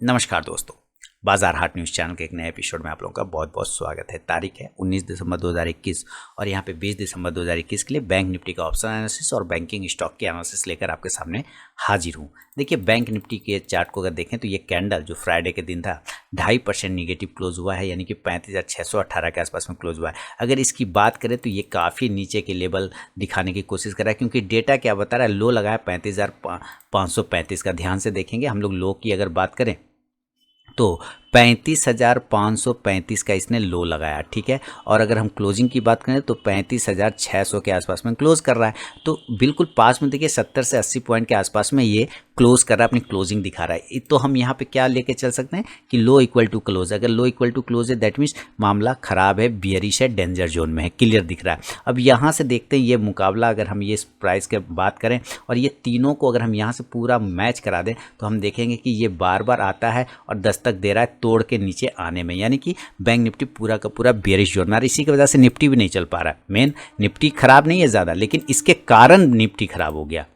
नमस्कार दोस्तों, बाजार हाट न्यूज़ चैनल के एक नए एपिसोड में आप लोगों का बहुत बहुत स्वागत है। तारीख है 19 दिसंबर 2021 और यहाँ पे 20 दिसंबर 2021 के लिए बैंक निफ्टी का ऑप्शन एनालिसिस और बैंकिंग स्टॉक की एनालिसिस लेकर आपके सामने हाजिर हूँ। देखिए, बैंक निफ्टी के चार्ट को अगर देखें तो ये कैंडल जो फ्राइडे के दिन था 2.5% निगेटिव क्लोज हुआ है, यानी कि 35,618 के आसपास में क्लोज हुआ है। अगर इसकी बात करें तो ये काफ़ी नीचे के लेवल दिखाने की कोशिश कर रहा है, क्योंकि डेटा क्या बता रहा है, लो लगा है 35,535 का। ध्यान से देखेंगे, हम लोग लो की अगर बात करें तो 35,535 का इसने लो लगाया, ठीक है। और अगर हम क्लोजिंग की बात करें तो 35,600 के आसपास में क्लोज कर रहा है। तो बिल्कुल पास में देखिए 70 से 80 पॉइंट के आसपास में ये क्लोज कर रहा है, अपनी क्लोजिंग दिखा रहा है। तो हम यहाँ पे क्या लेके चल सकते हैं कि लो इक्वल टू क्लोज। अगर लो इक्वल टू क्लोज है दैट मीन्स मामला खराब है, बियरिश है, डेंजर जोन में है, क्लियर दिख रहा है। अब यहाँ से देखते हैं ये मुकाबला, अगर हम ये प्राइस के बात करें और ये तीनों को अगर हम यहाँ से पूरा मैच करा दें तो हम देखेंगे कि ये बार बार आता है और दस्तक दे रहा है तोड़ के नीचे आने में, यानी कि बैंक निफ्टी पूरा का पूरा बेरिश जोन में। इसी की वजह से निफ्टी भी नहीं चल पा रहा है। मेन निफ्टी खराब नहीं है ज़्यादा, लेकिन इसके कारण निफ्टी खराब हो गया,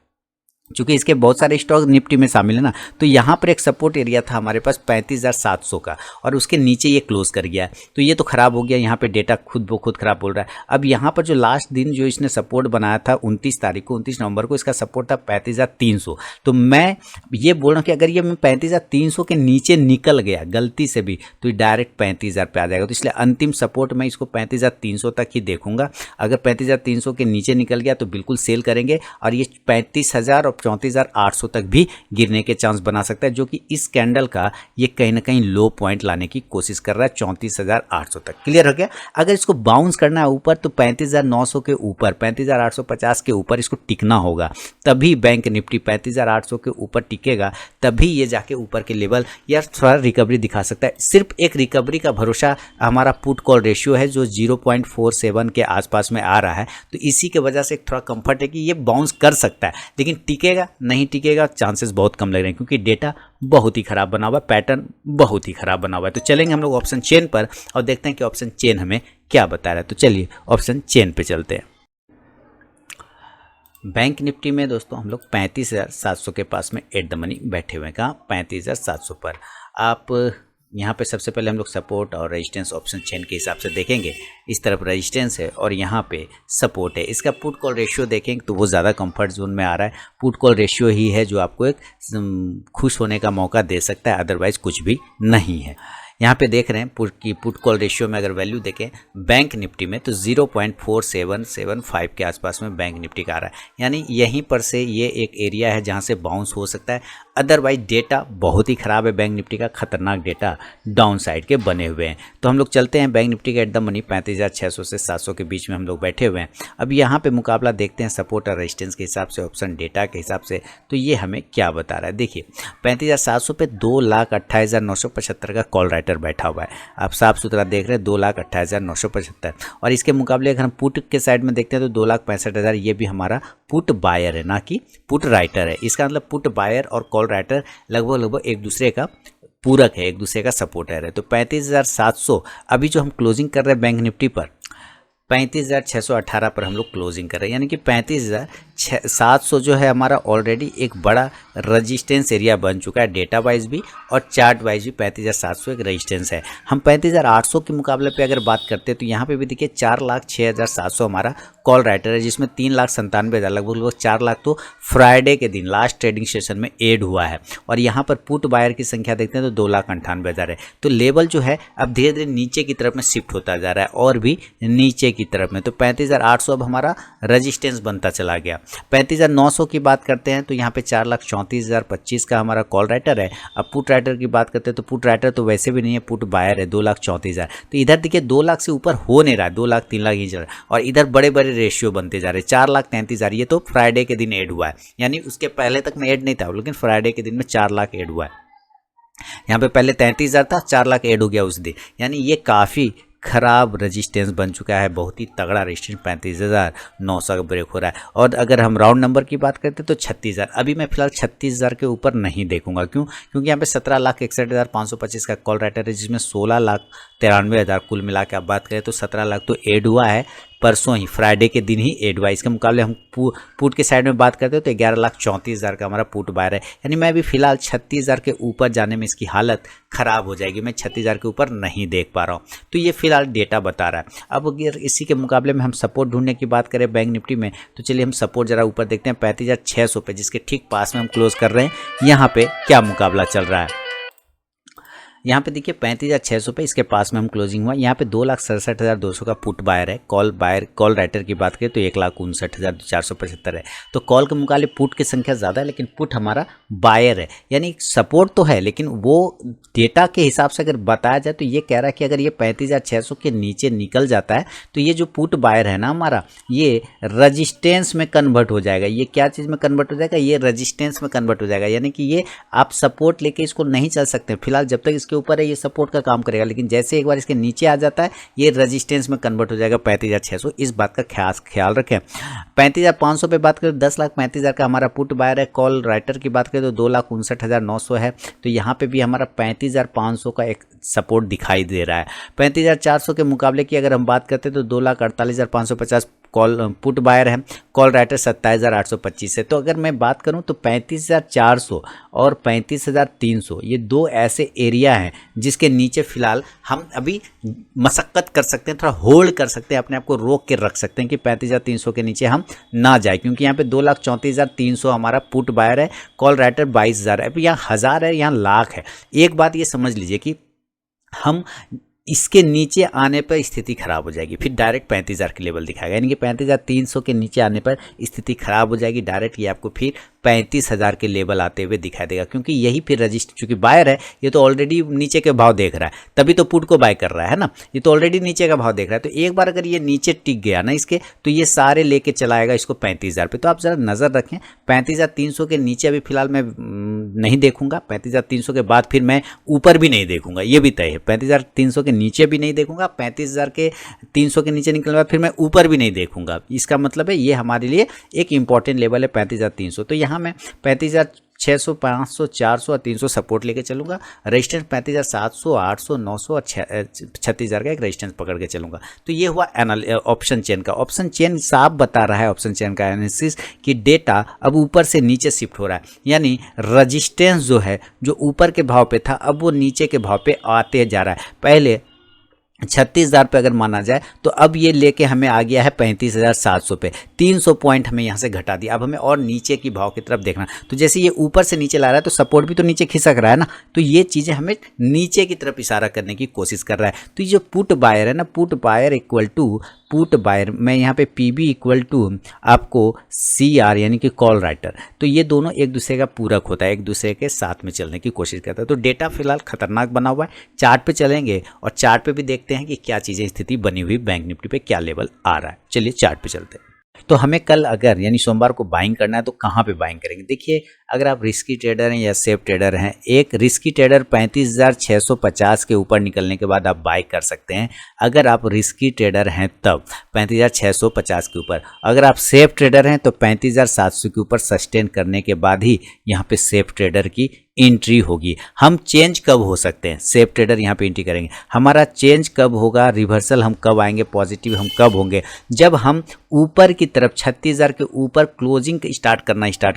चूंकि इसके बहुत सारे स्टॉक निफ्टी में शामिल है ना। तो यहाँ पर एक सपोर्ट एरिया था हमारे पास 35,700 का, और उसके नीचे ये क्लोज कर गया, तो ये तो खराब हो गया। यहाँ पे डेटा खुद ब खुद खराब बोल रहा है। अब यहाँ पर जो लास्ट दिन जो इसने सपोर्ट बनाया था 29 तारीख को, 29 नवंबर को, इसका सपोर्ट था 35,300। तो मैं ये बोल रहा हूँ कि अगर ये मैं 35,300 के नीचे निकल गया गलती से भी तो ये डायरेक्ट 35,000 पे आ जाएगा। तो इसलिए अंतिम सपोर्ट मैं इसको 35,300 तक ही देखूंगा। अगर 35,300 के नीचे निकल गया तो बिल्कुल सेल करेंगे, और ये 35,000 और 34,800 तक भी गिरने के चांस बना सकता है, जो कि इस कैंडल का ये कहीं ना कहीं लो पॉइंट लाने की कोशिश कर रहा है 34,800 तक। क्लियर हो गया। अगर इसको बाउंस करना है ऊपर तो 35,900 के ऊपर, 35,850 के ऊपर इसको टिकना होगा, तभी बैंक निफ्टी 35,800 के ऊपर टिकेगा, तभी ये जाके ऊपर के लेवल या थोड़ा रिकवरी दिखा सकता है। सिर्फ एक रिकवरी का भरोसा हमारा पुट कॉल रेशियो है जो 0.47 के आसपास में आ रहा है, तो इसी के वजह से थोड़ा कंफर्ट है कि ये बाउंस कर सकता है, लेकिन टिकेगा नहीं टिकेगा चांसेस बहुत कम लग रहे हैं, क्योंकि डेटा बहुत ही खराब बना हुआ है, पैटर्न बहुत ही खराब बना हुआ है। तो चलेंगे हम लोग ऑप्शन चेन पर और देखते हैं कि ऑप्शन चेन हमें क्या बता रहा है। तो चलिए ऑप्शन चेन पे चलते हैं। बैंक निफ्टी में दोस्तों हम लोग 35,700 के पास में एट द मनी बैठे हुए हैं। कहाँ? 35,700 पर। आप यहाँ पे सबसे पहले हम लोग सपोर्ट और रेजिस्टेंस ऑप्शन चेन के हिसाब से देखेंगे। इस तरफ रेजिस्टेंस है और यहाँ पे सपोर्ट है। इसका पुट कॉल रेशियो देखेंगे तो वो ज़्यादा कंफर्ट जोन में आ रहा है। पुट कॉल रेशियो ही है जो आपको एक खुश होने का मौका दे सकता है, अदरवाइज कुछ भी नहीं है। यहाँ पे देख रहे हैं पुट कॉल रेशियो में अगर वैल्यू देखें बैंक निफ्टी में तो 0.4775 के आसपास में बैंक निफ्टी का आ रहा है, यानी यहीं पर से ये एक एरिया है जहाँ से बाउंस हो सकता है। अदरवाइज डेटा बहुत ही ख़राब है बैंक निफ्टी का, खतरनाक डेटा डाउन साइड के बने हुए हैं। तो हम लोग चलते हैं बैंक निफ्टी के एट द मनी 35,600 से 700 के बीच में हम लोग बैठे हुए हैं। अब यहाँ पे मुकाबला देखते हैं सपोर्ट और रेजिस्टेंस के हिसाब से, ऑप्शन डेटा के हिसाब से, तो ये हमें क्या बता रहा है। देखिए 35,700 पे 2,28,975 का कॉल राइटर बैठा हुआ है। आप साफ सुथरा देख रहे हैं 2,28,975, और इसके मुकाबले अगर हम पुट के साइड में देखते हैं तो 2,65,000, ये भी हमारा पुट बायर है ना कि पुट राइटर है। इसका मतलब पुट बायर और कॉल राइटर लगभग एक दूसरे का पूरक है, एक दूसरे का सपोर्टर है। तो 35,700 अभी जो हम क्लोजिंग कर रहे हैं बैंक निफ्टी पर 35,618 पर हम लोग क्लोजिंग कर रहे हैं, यानी कि 35,700 जो है हमारा ऑलरेडी एक बड़ा रजिस्टेंस एरिया बन चुका है, डेटा वाइज भी और चार्ट वाइज भी 35,700 एक रजिस्टेंस है। हम 35,800 के मुकाबले पे अगर बात करते हैं तो यहाँ पे भी देखिए 4,06,700 हमारा कॉल राइटर है, जिसमें 3,97,000 लगभग 4 लाख तो फ्राइडे के दिन लास्ट ट्रेडिंग सेशन में एड हुआ है। और यहाँ पर पुट बायर की संख्या देखते हैं तो 2,98,000 है। तो लेवल जो है अब धीरे धीरे नीचे की तरफ में शिफ्ट होता जा रहा है, और भी नीचे की तरफ में। तो 35,800 अब हमारा रजिस्टेंस बनता चला गया। 35,900 की बात करते हैं तो यहाँ पे 4,34,025 का हमारा कॉल राइटर है। अब पुट राइटर की बात करते हैं तो पुट राइटर तो वैसे भी नहीं है, पुट बायर है 2,34,000। तो इधर देखिए 2 लाख से ऊपर हो नहीं रहा है, 2 लाख 3 लाख ही चल रहा है, और इधर बड़े बड़े रेशियो बनते जा रहे हैं। 4,33,000 ये तो फ्राइडे के दिन ऐड हुआ है, यानी उसके पहले तक में ऐड नहीं था, लेकिन फ्राइडे के दिन में 4 लाख ऐड हुआ है। यहाँ पे पहले 33,000 था, 4 लाख ऐड हो गया उस दिन, यानी ये काफ़ी खराब रेजिस्टेंस बन चुका है, बहुत ही तगड़ा रेजिस्टेंस 35,900 का ब्रेक हो रहा है। और अगर हम राउंड नंबर की बात करते हैं तो 36,000, अभी मैं फिलहाल 36,000 के ऊपर नहीं देखूंगा। क्यों? क्योंकि यहाँ पे 17,61,525 का कॉल राइटर है, जिसमें 16,93,000 कुल मिला के आप बात करें तो 17 लाख तो ऐड हुआ है परसों ही फ्राइडे के दिन ही एड हुआ। इसके मुकाबले हम पुट के साइड में बात करते हो तो 11,34,000 का हमारा पुट बायर है, यानी मैं अभी फिलहाल 36,000 के ऊपर जाने में इसकी हालत ख़राब हो जाएगी। मैं 36,000 के ऊपर नहीं देख पा रहा हूँ, तो ये फिलहाल डेटा बता रहा है। अब अगर इसी के मुकाबले में हम सपोर्ट ढूंढने की बात करें बैंक निफ्टी में, तो चलिए हम सपोर्ट जरा ऊपर देखते हैं 35,600 पे, जिसके ठीक पास में हम क्लोज कर रहे हैं। यहाँ पे क्या मुकाबला चल रहा है, यहाँ पे देखिए 35,600 पे इसके पास में हम क्लोजिंग हुआ। यहाँ पे 2,67,200 का पुट बायर है। कॉल राइटर की बात करें तो 1,59,475 है। तो कॉल के मुकाबले पुट की संख्या ज़्यादा है, लेकिन पुट हमारा बायर है, यानी सपोर्ट तो है, लेकिन वो डेटा के हिसाब से अगर बताया जाए तो ये कह रहा है कि अगर ये 35,600 के नीचे निकल जाता है तो ये जो पुट बायर है ना हमारा, ये रजिस्टेंस में कन्वर्ट हो जाएगा। ये क्या चीज़ में कन्वर्ट हो जाएगा, ये रजिस्टेंस में कन्वर्ट हो जाएगा, यानी कि ये आप सपोर्ट लेके इसको नहीं चल सकते फिलहाल। जब तक के ऊपर है ये सपोर्ट का काम करेगा, लेकिन जैसे एक बार इसके नीचे आ जाता है ये रेजिस्टेंस में कन्वर्ट हो जाएगा 35,600। इस बात का ख्याल रखें। 35,500 पे बात करें 10,35,000 का हमारा पुट बायर है। कॉल राइटर की बात करें तो 2,59,900 है। तो यहाँ पे भी हमारा 35,500 का एक सपोर्ट दिखाई दे रहा है। 35,400 के मुकाबले की अगर हम बात करते हैं तो 2,48,550 कॉल पुट बायर है। कॉल राइटर 27,825 है। तो अगर मैं बात करूं तो 35,400 और 35,300 ये दो ऐसे एरिया हैं जिसके नीचे फिलहाल हम अभी मशक्कत कर सकते हैं, थोड़ा होल्ड कर सकते हैं, अपने आप को रोक के रख सकते हैं कि 35,300 के नीचे हम ना जाए, क्योंकि यहाँ पे 2,34,300 हमारा पुट बायर है। कॉल राइटर 22,000 है। अभी यहाँ 1000 है, यहाँ लाख है। एक बात ये समझ लीजिए कि हम इसके नीचे आने पर स्थिति खराब हो जाएगी, फिर डायरेक्ट 35,000 के लेवल दिखाएगा, यानी कि 35,300 के नीचे आने पर स्थिति खराब हो जाएगी। डायरेक्ट ये आपको फिर 35,000 के लेवल आते हुए दिखाई देगा, क्योंकि यही फिर रजिस्टर, चूंकि बायर है ये तो ऑलरेडी नीचे के भाव देख रहा है, तभी तो पुट को बाय कर रहा है ना, ये तो ऑलरेडी नीचे का भाव देख रहा है। तो एक बार अगर ये नीचे टिक गया ना इसके, तो ये सारे लेके चलाएगा इसको 35,000 पे। तो आप जरा नज़र रखें, 35,300 के नीचे अभी फिलहाल मैं नहीं देखूंगा, 35,300 के बाद फिर मैं ऊपर भी नहीं देखूंगा, ये भी तय है। 35,300 के नीचे भी नहीं देखूंगा, 35,300 के नीचे निकलने बाद फिर मैं ऊपर भी नहीं देखूंगा। इसका मतलब है ये हमारे लिए एक इंपॉर्टेंट लेवल है 35,300। तो यहाँ मैं 35,600, 500, 400 और 300 सपोर्ट लेके चलूंगा। रेजिस्टेंस 35,700, 800, 900 और 36,000 का एक रेजिस्टेंस पकड़ के चलूंगा। तो ये हुआ ऑप्शन चेन का। ऑप्शन चेन साफ बता रहा है, ऑप्शन चेन का एनालिसिस, कि डेटा अब ऊपर से नीचे शिफ्ट हो रहा है, यानी रजिस्टेंस जो है, जो ऊपर के भाव पे था, अब वो नीचे के भाव पे आते जा रहा है। पहले 36,000 पे अगर माना जाए तो अब ये लेके हमें आ गया है 35,700 पे। 300 पॉइंट हमें यहाँ से घटा दिया। अब हमें और नीचे की भाव की तरफ देखना। तो जैसे ये ऊपर से नीचे ला रहा है तो सपोर्ट भी तो नीचे खिसक रहा है ना, तो ये चीज़ें हमें नीचे की तरफ इशारा करने की कोशिश कर रहा है। तो ये जो पुट बायर है ना, put buyer equal to put buyer, मैं यहाँ पे पीबी इक्वल टू आपको CR यानी कि कॉल राइटर, तो ये दोनों एक दूसरे का पूरक होता है, एक दूसरे के साथ में चलने की कोशिश करता है। तो डेटा फिलहाल खतरनाक बना हुआ है। चार्ट पे चलेंगे और चार्ट पे भी देखते हैं कि क्या चीज़ें स्थिति बनी हुई बैंक निफ्टी पे, क्या लेवल आ रहा है। चलिए चार्ट पे चलते हैं। तो हमें कल अगर यानी सोमवार को बाइंग करना है तो कहाँ पे बाइंग करेंगे। देखिए, अगर आप रिस्की ट्रेडर हैं या सेफ ट्रेडर हैं, एक रिस्की ट्रेडर 35,650 के ऊपर निकलने के बाद आप बाई कर सकते हैं। अगर आप रिस्की ट्रेडर हैं तब 35,650 के ऊपर, अगर आप सेफ ट्रेडर हैं तो 35,700 के ऊपर सस्टेन करने के बाद ही यहाँ पे सेफ ट्रेडर की एंट्री होगी। हम चेंज कब हो सकते हैं, सेफ ट्रेडर यहाँ पे एंट्री करेंगे। हमारा चेंज कब होगा, रिवर्सल हम कब आएंगे, पॉजिटिव हम कब होंगे, जब हम ऊपर की तरफ 36,000 के ऊपर क्लोजिंग स्टार्ट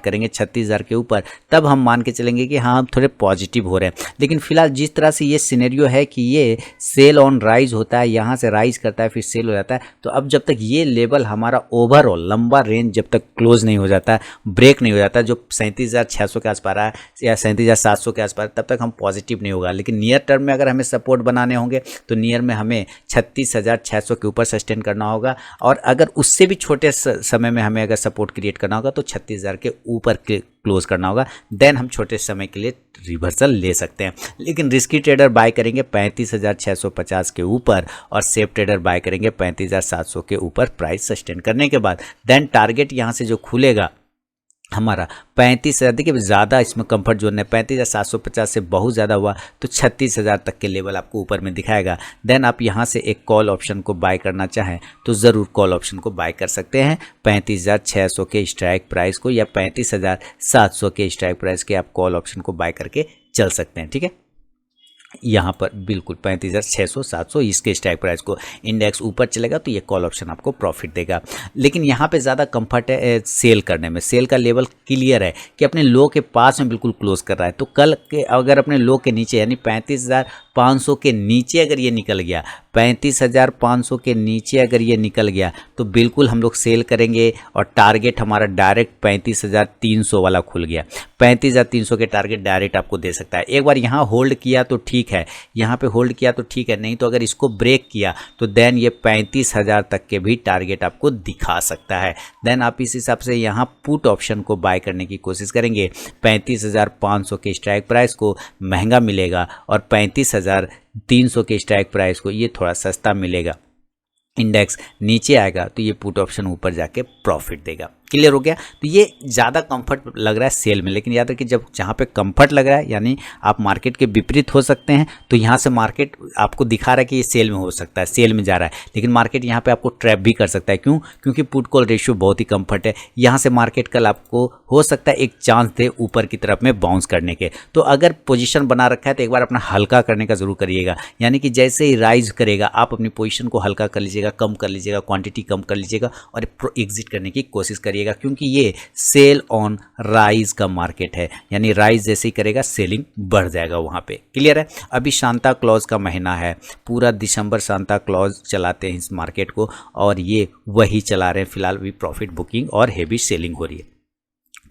करेंगे 36,000 के ऊपर, तब हम मान के चलेंगे कि हाँ हम थोड़े पॉजिटिव हो रहे हैं। लेकिन फिलहाल जिस तरह से ये सिनेरियो है कि ये सेल ऑन राइज होता है, यहाँ से राइज करता है फिर सेल हो जाता है, तो अब जब तक ये लेवल हमारा ओवरऑल लंबा रेंज जब तक क्लोज नहीं हो जाता, ब्रेक नहीं हो जाता, जो 37,600 के आसपास रहा है या 37,700 के आसपास, तब तक हम पॉजिटिव नहीं होगा। लेकिन नियर टर्म में अगर हमें सपोर्ट बनाने होंगे तो नियर में हमें 36,600 के ऊपर सस्टेन करना होगा, और अगर उससे भी छोटे समय में हमें अगर सपोर्ट क्रिएट करना होगा तो 36,000 के ऊपर क्लोज करना होगा। देन हम छोटे समय के लिए रिवर्सल ले सकते हैं। लेकिन रिस्की ट्रेडर बाय करेंगे 35,650 के ऊपर और सेफ ट्रेडर बाय करेंगे 35,700 के ऊपर प्राइस सस्टेन करने के बाद। देन टारगेट यहाँ से जो खुलेगा हमारा 35,000, देखिए ज़्यादा इसमें कंफर्ट जोन है, 35,750 से बहुत ज़्यादा हुआ तो 36,000 तक के लेवल आपको ऊपर में दिखाएगा। देन आप यहाँ से एक कॉल ऑप्शन को बाय करना चाहें तो ज़रूर कॉल ऑप्शन को बाय कर सकते हैं 35,600 के स्ट्राइक प्राइस को, या 35,700 के स्ट्राइक प्राइस के आप कॉल ऑप्शन को बाय करके चल सकते हैं। ठीक है, यहाँ पर बिल्कुल 35,600 700 इसके स्ट्राइक प्राइस को इंडेक्स ऊपर चलेगा तो ये कॉल ऑप्शन आपको प्रॉफिट देगा। लेकिन यहाँ पे ज़्यादा कंफर्ट है सेल करने में, सेल का लेवल क्लियर है कि अपने लो के पास में बिल्कुल क्लोज कर रहा है। तो कल के अगर अपने लो के नीचे यानी 35,500 के नीचे अगर ये निकल गया, 35,500 के नीचे अगर ये निकल गया तो बिल्कुल हम लोग सेल करेंगे और टारगेट हमारा डायरेक्ट 35,300 वाला खुल गया। 35,300 के टारगेट डायरेक्ट आपको दे सकता है। एक बार यहाँ होल्ड किया तो ठीक है, यहाँ पे होल्ड किया तो ठीक है, नहीं तो अगर इसको ब्रेक किया तो देन ये 35,000 तक के भी टारगेट आपको दिखा सकता है। देन आप इस हिसाब से यहाँ पुट ऑप्शन को बाय करने की कोशिश करेंगे। 35,500 के स्ट्राइक प्राइस को महंगा मिलेगा और 35,300 के स्ट्राइक प्राइस को ये थोड़ा सस्ता मिलेगा। इंडेक्स नीचे आएगा तो ये पुट ऑप्शन ऊपर जाके प्रॉफिट देगा। क्लियर हो गया? तो ये ज़्यादा कंफर्ट लग रहा है सेल में, लेकिन याद रखिए जब जहाँ पे कंफर्ट लग रहा है यानी आप मार्केट के विपरीत हो सकते हैं, तो यहाँ से मार्केट आपको दिखा रहा है कि ये सेल में हो सकता है, सेल में जा रहा है, लेकिन मार्केट यहाँ पे आपको ट्रैप भी कर सकता है। क्यों? क्योंकि पुट कॉल रेशियो बहुत ही कंफर्ट है। यहाँ से मार्केट कल आपको हो सकता है एक चांस दे ऊपर की तरफ में बाउंस करने के। तो अगर पोजीशन बना रखा है तो एक बार अपना हल्का करने का जरूर करिएगा, यानी कि जैसे ही राइज करेगा आप अपनी पोजीशन को हल्का कर लीजिएगा, कम कर लीजिएगा, क्वांटिटी कम कर लीजिएगा और एग्जिट करने की कोशिश करिएगा, क्योंकि ये सेल ऑन राइज का मार्केट है, यानी राइज जैसे ही करेगा सेलिंग बढ़ जाएगा वहां पे। क्लियर है? अभी सांता क्लॉज का महीना है, पूरा दिसंबर सांता क्लॉज चलाते हैं इस मार्केट को और ये वही चला रहे हैं फिलहाल भी, प्रॉफिट बुकिंग और हेवी सेलिंग हो रही है।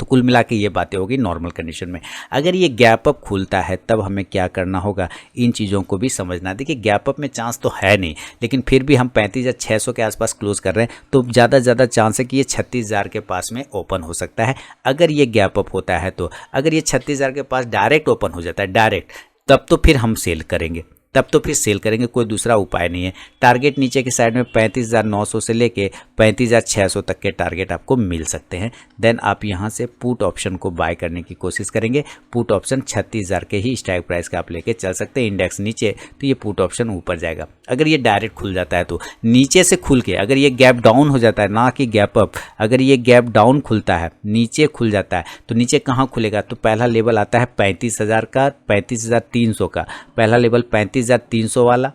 तो कुल मिला के ये बातें होगी नॉर्मल कंडीशन में। अगर ये गैप अप खुलता है तब हमें क्या करना होगा, इन चीज़ों को भी समझना। देखिए गैप अप में चांस तो है नहीं, लेकिन फिर भी हम 35,600 के आसपास क्लोज कर रहे हैं तो ज़्यादा चांस है कि ये 36,000 के पास में ओपन हो सकता है। अगर ये गैप अप होता है तो अगर ये 36,000 के पास डायरेक्ट ओपन हो जाता है डायरेक्ट, तब तो फिर हम सेल करेंगे, तब तो फिर सेल करेंगे, कोई दूसरा उपाय नहीं है। टारगेट नीचे की साइड में 35,900 से लेके 35,600 तक के टारगेट आपको मिल सकते हैं। देन आप यहां से पुट ऑप्शन को बाय करने की कोशिश करेंगे। पुट ऑप्शन 36,000 के ही स्ट्राइक प्राइस का आप लेके चल सकते हैं। इंडेक्स नीचे तो ये पुट ऑप्शन ऊपर जाएगा। अगर ये डायरेक्ट खुल जाता है तो नीचे से खुल के, अगर ये गैप डाउन हो जाता है ना कि गैप अप, अगर ये गैप डाउन खुलता है, नीचे खुल जाता है तो नीचे कहाँ खुलेगा, तो पहला लेवल आता है 35,000 का, 35,300 का पहला लेवल 35,300 वाला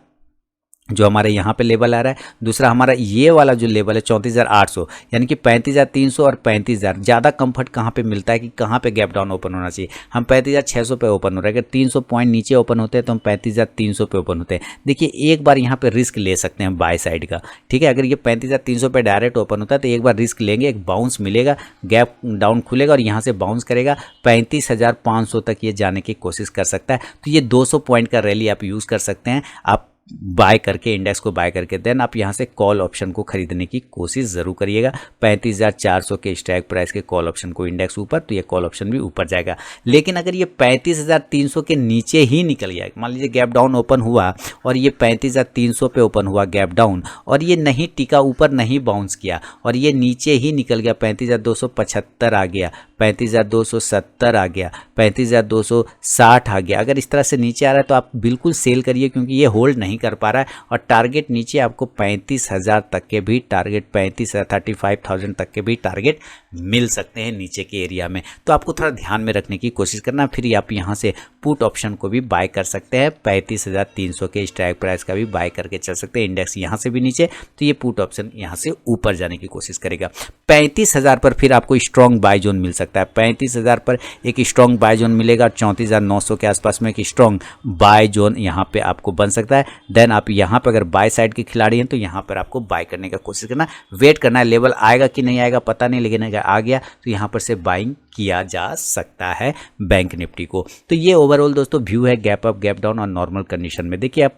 जो हमारे यहाँ पे लेवल आ रहा है। दूसरा हमारा ये वाला जो लेवल है 34,800, यानी कि 35,300 और 35,000। ज़्यादा कंफर्ट कहाँ पे मिलता है कि कहाँ पे गैप डाउन ओपन होना चाहिए। हम 35,600 पे ओपन हो रहे हैं, अगर 300 पॉइंट नीचे ओपन होते हैं तो हम 35,300 पे ओपन होते हैं। देखिए एक बार यहाँ पे रिस्क ले सकते हैं बाय साइड का, ठीक है। अगर ये 35,300 पे डायरेक्ट ओपन होता है तो एक बार रिस्क लेंगे, एक बाउंस मिलेगा, गैप डाउन खुलेगा और यहाँ से बाउंस करेगा 35,500 तक ये जाने की कोशिश कर सकता है। तो ये 200 पॉइंट का रैली आप यूज़ कर सकते हैं, आप बाय करके, इंडेक्स को बाय करके। देन आप यहां से कॉल ऑप्शन को खरीदने की कोशिश जरूर करिएगा। 35,400 के स्ट्राइक प्राइस के कॉल ऑप्शन को इंडेक्स ऊपर, तो ये कॉल ऑप्शन भी ऊपर जाएगा। लेकिन अगर ये 35,300 के नीचे ही निकल गया, मान लीजिए गैप डाउन ओपन हुआ और ये 35,300 पे ओपन हुआ गैप डाउन और ये नहीं टिका, ऊपर नहीं बाउंस किया और ये नीचे ही निकल गया, 35,275 आ गया, 35,270 आ गया, 35,260 आ गया। अगर इस तरह से नीचे आ रहा है तो आप बिल्कुल सेल करिए, क्योंकि ये होल्ड नहीं कर पा रहा है और टारगेट नीचे आपको 35,000 तक के भी टारगेट, 35,000 तक के भी टारगेट मिल सकते हैं नीचे के एरिया में। तो आपको थोड़ा ध्यान में रखने की कोशिश करना। फिर आप यहाँ से पुट ऑप्शन को भी बाय कर सकते हैं, 35,300 के स्ट्राइक प्राइस का भी बाय करके चल सकते हैं। इंडेक्स यहाँ से भी नीचे तो ये पुट ऑप्शन यहाँ से ऊपर जाने की कोशिश करेगा। 35,000 पर फिर आपको स्ट्रॉन्ग बाय जोन मिल सकता है। 35,000 पर एक स्ट्रॉन्ग बाय जोन मिलेगा, 34,900 के आसपास में एक स्ट्रॉन्ग बाय जोन यहाँ पे आपको बन सकता है। देन आप यहाँ पर अगर बाय साइड के खिलाड़ी हैं तो यहाँ पर आपको बाय करने का कोशिश करना, वेट करना है। लेवल आएगा कि नहीं आएगा पता नहीं, लेकिन अगर आ गया तो यहाँ पर से बाइंग किया जा सकता है बैंक निफ्टी को। तो ये ओवरऑल दोस्तों व्यू है गैप अप, गैप डाउन और नॉर्मल कंडीशन में। देखिए आप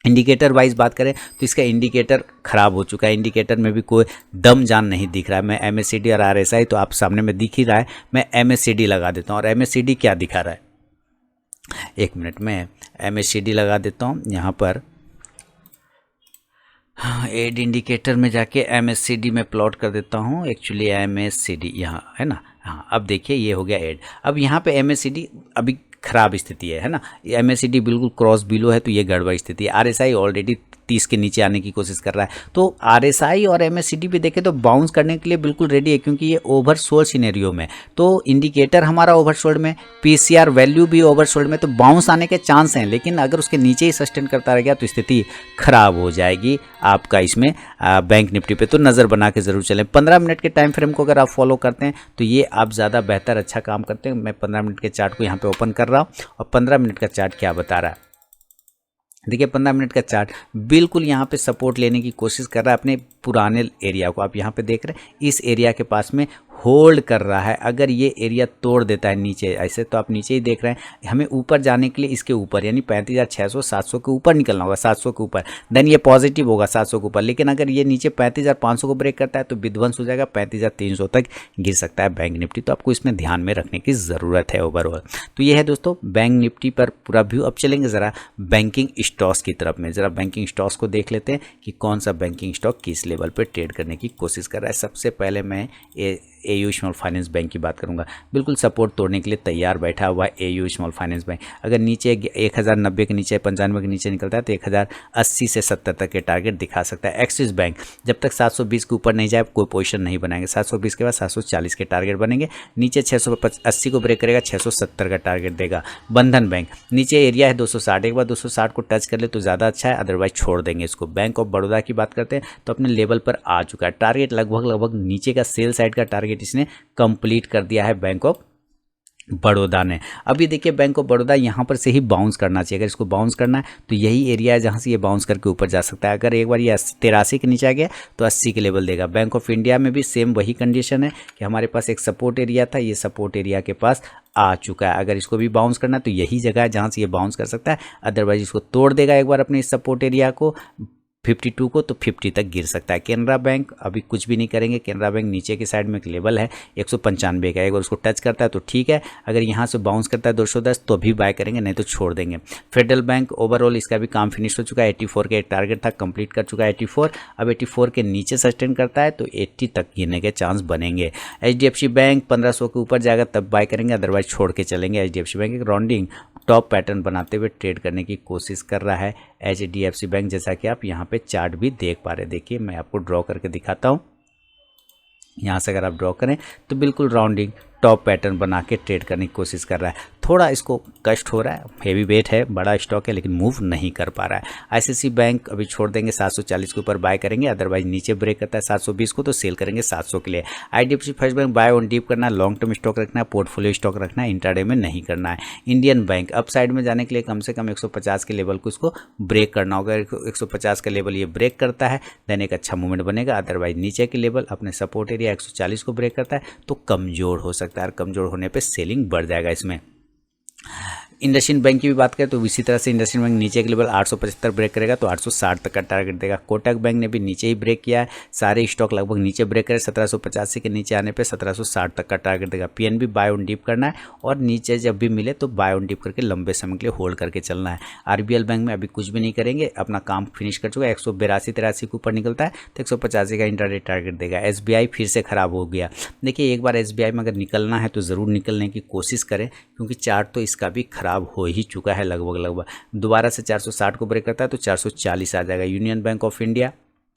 इंडिकेटर वाइज बात करें तो इसका इंडिकेटर खराब हो चुका है, इंडिकेटर में भी कोई दम जान नहीं दिख रहा है। मैं MACD और RSI तो आप सामने में दिख ही रहा है, मैं MACD लगा देता हूँ और MACD क्या दिखा रहा है, एक मिनट में MACD लगा देता हूँ यहाँ पर। एड इंडिकेटर में जाके MACD में प्लॉट कर देता हूँ। एक्चुअली MACD यहाँ है ना, हाँ अब देखिए ये हो गया एड। अब यहाँ पे MACD अभी खराब स्थिति है ना, MACD बिल्कुल क्रॉस बिलो है तो ये गड़बड़ स्थिति है। RSI ऑलरेडी 30 के नीचे आने की कोशिश कर रहा है। तो RSI और MACD भी देखें तो बाउंस करने के लिए बिल्कुल रेडी है, क्योंकि ये ओवरसोल्ड सिनेरियो में, तो इंडिकेटर हमारा ओवरसोल्ड में, PCR वैल्यू भी ओवरसोल्ड में, तो बाउंस आने के चांस हैं। लेकिन अगर उसके नीचे ही सस्टेन करता रह गया तो स्थिति खराब हो जाएगी आपका इसमें बैंक निफ्टी पे। तो नज़र बना के ज़रूर चलें। 15 मिनट के टाइम फ्रेम को अगर आप फॉलो करते हैं तो ये आप ज़्यादा बेहतर अच्छा काम करते हैं। मैं 15 मिनट के चार्ट को यहाँ पे ओपन कर रहा हूँ और 15 मिनट का चार्ट क्या बता रहा है। देखिए 15 मिनट का चार्ट बिल्कुल यहाँ पे सपोर्ट लेने की कोशिश कर रहा है अपने पुराने एरिया को। आप यहाँ पे देख रहे हैं इस एरिया के पास में होल्ड कर रहा है। अगर ये एरिया तोड़ देता है नीचे ऐसे, तो आप नीचे ही देख रहे हैं, हमें ऊपर जाने के लिए इसके ऊपर यानी 35,600 700 के ऊपर निकलना होगा, 700 के ऊपर, देन ये पॉजिटिव होगा 700 के ऊपर। लेकिन अगर ये नीचे 35,500 को ब्रेक करता है तो विध्वंस हो जाएगा, 35,300 तक गिर सकता है बैंक निफ्टी। तो आपको इसमें ध्यान में रखने की ज़रूरत है ओवरऑल। तो ये है दोस्तों बैंक निफ्टी पर पूरा व्यू। अब चलेंगे ज़रा बैंकिंग स्टॉक्स की तरफ में। ज़रा बैंकिंग स्टॉक्स को देख लेते हैं कि कौन सा बैंकिंग स्टॉक किस लेवल पर ट्रेड करने की कोशिश कर रहा है। सबसे पहले मैं AU स्मॉल फाइनेंस बैंक की बात करूंगा। बिल्कुल सपोर्ट तोड़ने के लिए तैयार बैठा हुआ है AU स्मॉल फाइनेंस बैंक। अगर नीचे 1090 के नीचे 95 के नीचे निकलता है तो 1080 से 70 तक के टारगेट दिखा सकता है। एक्सिस बैंक जब तक 720 के ऊपर नहीं जाए कोई पोजीशन नहीं बनाएंगे। 720 के बाद 740 के टारगेट बनेंगे। नीचे 680 को ब्रेक करेगा, 670 का टारगेट देगा। बंधन बैंक नीचे एरिया है 260, एक बार 260 को टच कर ले तो ज़्यादा अच्छा है, अदरवाइज छोड़ देंगे इसको। बैंक ऑफ बड़ौदा की बात करते हैं तो अपने लेवल पर आ चुका है। टारगेट लगभग नीचे का सेल साइड का टारगेट इसने कंप्लीट कर दिया है बैंक ऑफ बड़ौदा ने। अभी देखिए बैंक ऑफ बड़ौदा यहाँ पर से ही बाउंस करना चाहिए। अगर इसको बाउंस करना है तो यही एरिया है जहाँ से ये बाउंस करके ऊपर जा सकता है। अगर एक बार ये 83 के नीचे आ गया तो 80 के लेवल देगा। बैंक ऑफ इंडिया में भी सेम वही कंडीशन है कि हमारे पास एक सपोर्ट एरिया था, ये सपोर्ट एरिया के पास आ चुका है। अगर इसको भी बाउंस करना है तो यही जगह है जहाँ से ये बाउंस कर सकता है, अदरवाइज इसको तोड़ देगा एक बार अपने इस सपोर्ट एरिया को 52 को, तो 50 तक गिर सकता है। केनरा बैंक अभी कुछ भी नहीं करेंगे। केनरा बैंक नीचे की साइड में एक लेवल है 195 का, एक बार उसको टच करता है तो ठीक है। अगर यहाँ से बाउंस करता है 210 तो भी बाय करेंगे, नहीं तो छोड़ देंगे। फेडरल बैंक ओवरऑल इसका भी काम फिनिश हो चुका है। 84 का एक टारगेट था, कंप्लीट कर चुका है 84। अब 84 के नीचे सस्टेन करता है तो 80 तक गिरने के चांस बनेंगे। HDFC बैंक 1500 के ऊपर जाएगा तब बाय करेंगे, अदरवाइज छोड़ के चलेंगे। HDFC बैंक एक राउंडिंग टॉप पैटर्न बनाते हुए ट्रेड करने की कोशिश कर रहा है HDFC बैंक, जैसा कि आप यहाँ पे चार्ट भी देख पा रहे हैं। देखिए मैं आपको ड्रॉ करके दिखाता हूँ। यहाँ से अगर आप ड्रॉ करें तो बिल्कुल राउंडिंग टॉप पैटर्न बना के ट्रेड करने की कोशिश कर रहा है। थोड़ा इसको कष्ट हो रहा है, हेवी वेट है, बड़ा स्टॉक है, लेकिन मूव नहीं कर पा रहा है। ICICI बैंक अभी छोड़ देंगे, 740 के ऊपर बाय करेंगे, अदरवाइज नीचे ब्रेक करता है 720 को तो सेल करेंगे 700 के लिए। IDFC first bank buy on dip करना है, लॉन्ग टर्म स्टॉक रखना है, पोर्टफोलियो स्टॉक रखना है, इंट्राडे में नहीं करना है। इंडियन बैंक अप साइड में जाने के लिए कम से कम 150 के लेवल को इसको ब्रेक करना होगा। 150 का लेवल ये ब्रेक करता है देन एक अच्छा मूवमेंट बनेगा, अदरवाइज नीचे के लेवल अपने सपोर्ट एरिया 140 को ब्रेक करता है तो कमज़ोर हो सकता है, और कमज़ोर होने पे सेलिंग बढ़ जाएगा इसमें। इंडसइंड बैंक की भी बात करें तो इसी तरह से इंडसइंड बैंक नीचे के लेवल 875 ब्रेक करेगा तो 860 तक का टारगेट देगा। कोटक बैंक ने भी नीचे ही ब्रेक किया है, सारे स्टॉक लगभग नीचे ब्रेक करे। 1785 के नीचे आने पे 1760 तक का टारगेट देगा। PNB बाय ऑन डीप करना है और नीचे जब भी मिले तो बाय ऑन डीप करके लंबे समय के लिए होल्ड करके चलना है। RBL बैंक में अभी कुछ भी नहीं करेंगे, अपना काम फिनिश कर चुका है। 182-83 के ऊपर निकलता है तो 185 का इंट्राडे टारगेट देगा। SBI फिर से खराब हो गया। देखिए एक बार SBI में अगर निकलना है तो ज़रूर निकलने की कोशिश करें, क्योंकि चार्ट तो इसका भी खराब हो ही चुका है लगभग। दोबारा से 460 को ब्रेक करता है तो 440 आ जाएगा। यूनियन बैंक ऑफ इंडिया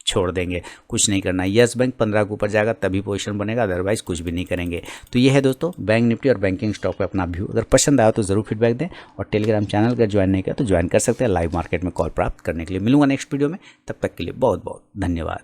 छोड़ देंगे, कुछ नहीं करना। यस बैंक 15 के ऊपर जाएगा तभी पोजीशन बनेगा, अदरवाइज कुछ भी नहीं करेंगे। तो ये है दोस्तों बैंक निफ्टी और बैंकिंग स्टॉक पे अपना व्यू। अगर पसंद आया तो जरूर फीडबैक दें, और टेलीग्राम चैनल अगर ज्वाइन नहीं किया तो ज्वाइन कर सकते हैं लाइव मार्केट में कॉल प्राप्त करने के लिए। मिलूंगा नेक्स्ट वीडियो में, तब तक के लिए बहुत बहुत धन्यवाद।